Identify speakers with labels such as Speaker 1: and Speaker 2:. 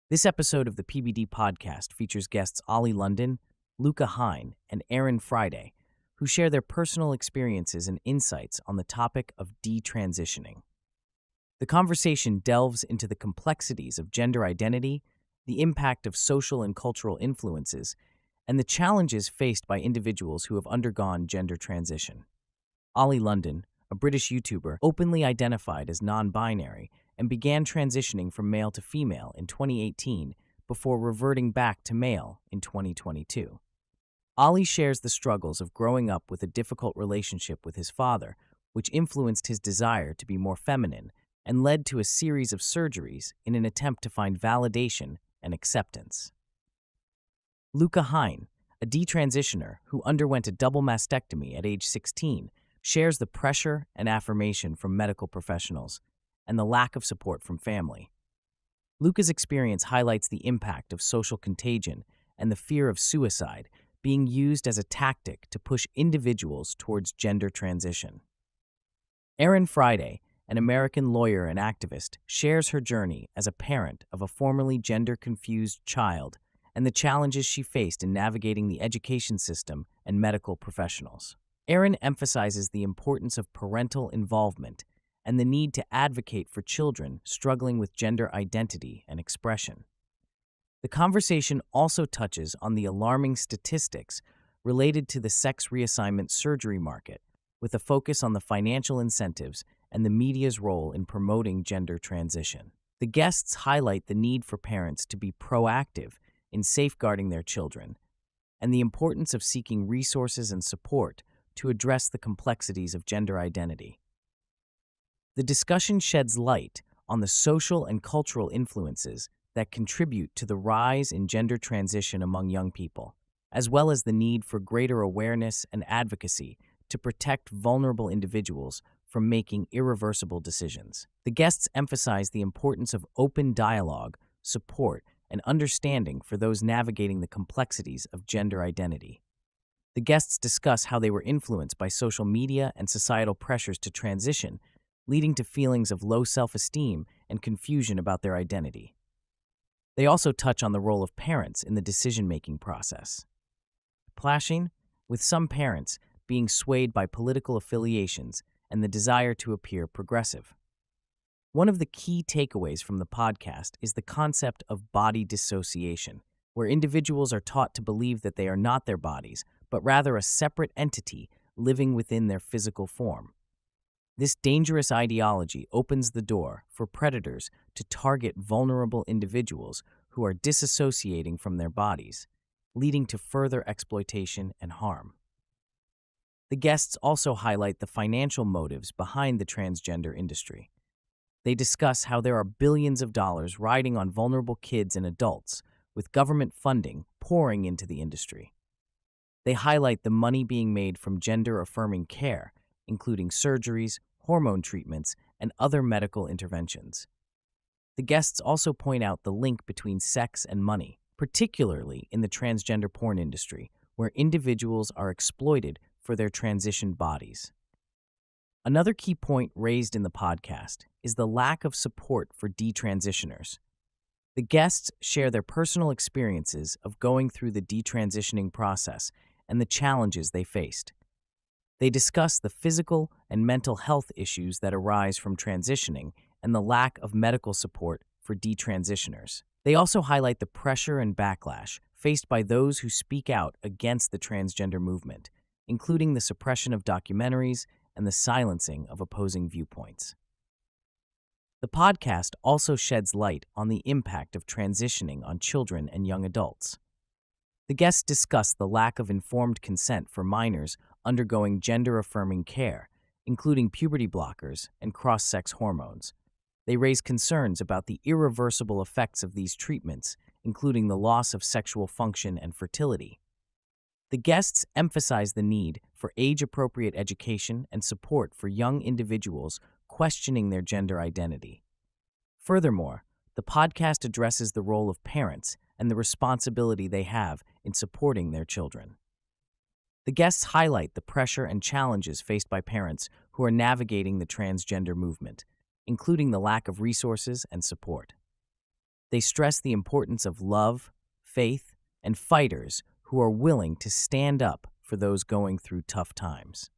Speaker 1: This episode of the PBD podcast features guests Ollie London, Luca Hine, and Erin Friday, who share their personal experiences and insights on the topic of detransitioning. The conversation delves into the complexities of gender identity, the impact of social and cultural influences, and the challenges faced by individuals who have undergone gender transition. Ollie London, a British YouTuber, openly identified as non-binary and began transitioning from male to female in 2018 before reverting back to male in 2022. Ollie shares the struggles of growing up with a difficult relationship with his father, which influenced his desire to be more feminine and led to a series of surgeries in an attempt to find validation and acceptance. Luca Hine, a detransitioner who underwent a double mastectomy at age 16, shares the pressure and affirmation from medical professionals and the lack of support from family. Luca's experience highlights the impact of social contagion and the fear of suicide being used as a tactic to push individuals towards gender transition. Erin Friday, an American lawyer and activist, shares her journey as a parent of a formerly gender-confused child and the challenges she faced in navigating the education system and medical professionals. Erin emphasizes the importance of parental involvement and the need to advocate for children struggling with gender identity and expression. The conversation also touches on the alarming statistics related to the sex reassignment surgery market, with a focus on the financial incentives and the media's role in promoting gender transition. The guests highlight the need for parents to be proactive in safeguarding their children and the importance of seeking resources and support to address the complexities of gender identity. The discussion sheds light on the social and cultural influences that contribute to the rise in gender transition among young people, as well as the need for greater awareness and advocacy to protect vulnerable individuals from making irreversible decisions. The guests emphasize the importance of open dialogue, support, and understanding for those navigating the complexities of gender identity. The guests discuss how they were influenced by social media and societal pressures to transition, leading to feelings of low self-esteem and confusion about their identity. They also touch on the role of parents in the decision-making process, clashing with some parents being swayed by political affiliations and the desire to appear progressive. One of the key takeaways from the podcast is the concept of body dissociation, where individuals are taught to believe that they are not their bodies, but rather a separate entity living within their physical form. This dangerous ideology opens the door for predators to target vulnerable individuals who are disassociating from their bodies, leading to further exploitation and harm. The guests also highlight the financial motives behind the transgender industry. They discuss how there are billions of dollars riding on vulnerable kids and adults, with government funding pouring into the industry. They highlight the money being made from gender-affirming care, including surgeries, hormone treatments, and other medical interventions. The guests also point out the link between sex and money, particularly in the transgender porn industry, where individuals are exploited for their transitioned bodies. Another key point raised in the podcast is the lack of support for detransitioners. The guests share their personal experiences of going through the detransitioning process and the challenges they faced. They discuss the physical and mental health issues that arise from transitioning and the lack of medical support for detransitioners. They also highlight the pressure and backlash faced by those who speak out against the transgender movement, including the suppression of documentaries and the silencing of opposing viewpoints. The podcast also sheds light on the impact of transitioning on children and young adults. The guests discuss the lack of informed consent for minors undergoing gender-affirming care, including puberty blockers and cross-sex hormones. They raise concerns about the irreversible effects of these treatments, including the loss of sexual function and fertility. The guests emphasize the need for age-appropriate education and support for young individuals questioning their gender identity. Furthermore, the podcast addresses the role of parents and the responsibility they have in supporting their children. The guests highlight the pressure and challenges faced by parents who are navigating the transgender movement, including the lack of resources and support. They stress the importance of love, faith, and fighters who are willing to stand up for those going through tough times.